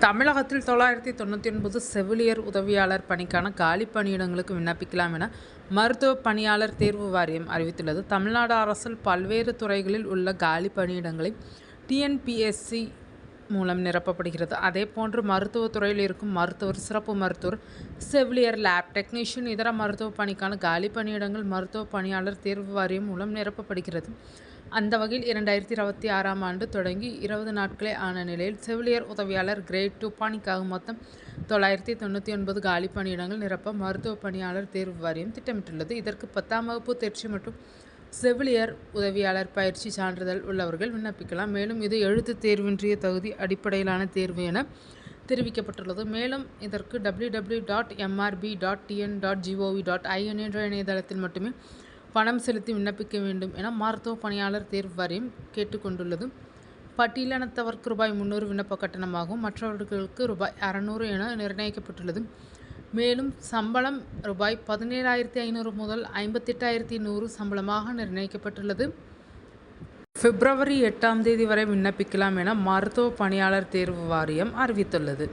தமிழகத்தில் 999 செவிலியர் உதவியாளர் பணிக்கான காலி பணியிடங்களுக்கு விண்ணப்பிக்கலாம் என மருத்துவ பணியாளர் தேர்வு வாரியம் அறிவித்துள்ளது. தமிழ்நாடு அரசில் பல்வேறு துறைகளில் உள்ள காலி பணியிடங்களை டிஎன்பிஎஸ்சி மூலம் நிரப்பப்படுகிறது. அதேபோன்று மருத்துவத்துறையில் இருக்கும் மருத்துவர், சிறப்பு மருத்துவர், செவிலியர், லேப் டெக்னீஷியன், இதர மருத்துவ பணிக்கான காலி பணியிடங்கள் மருத்துவ பணியாளர் தேர்வு வாரியம் மூலம் நிரப்பப்படுகிறது. அந்த வகையில் 2026ஆம் ஆண்டு தொடங்கி 20 நாட்களே ஆன நிலையில் செவிலியர் உதவியாளர் கிரேட் 2 பணிக்காக மொத்தம் 999 காலி பணியிடங்கள் நிரப்ப மருத்துவ பணியாளர் தேர்வு வாரியம் திட்டமிட்டுள்ளது. இதற்கு 10ஆம் வகுப்பு தேர்ச்சி மற்றும் செவிலியர் உதவியாளர் பயிற்சி சான்றிதழ் உள்ளவர்கள் விண்ணப்பிக்கலாம். மேலும் இது எழுத்து தேர்வின்றிய தகுதி அடிப்படையிலான தேர்வு என தெரிவிக்கப்பட்டுள்ளது. மேலும் இதற்கு www.mrb.tn.gov.in என்ற இணையதளத்தில் மட்டுமே பணம் செலுத்தி விண்ணப்பிக்க வேண்டும் என மருத்துவ பணியாளர் தேர்வு வாரியம் கேட்டுக்கொண்டுள்ளது. பட்டியலினத்தவருக்கு ரூபாய் 300 விண்ணப்ப கட்டணமாகவும் மற்றவர்களுக்கு ரூபாய் 600 என நிர்ணயிக்கப்பட்டுள்ளது. மேலும் சம்பளம் ரூபாய் 17,500 முதல் 58,100 சம்பளமாக நிர்ணயிக்கப்பட்டுள்ளது. பிப்ரவரி 8ஆம் தேதி வரை விண்ணப்பிக்கலாம் என மருத்துவ பணியாளர் தேர்வு வாரியம் அறிவித்துள்ளது.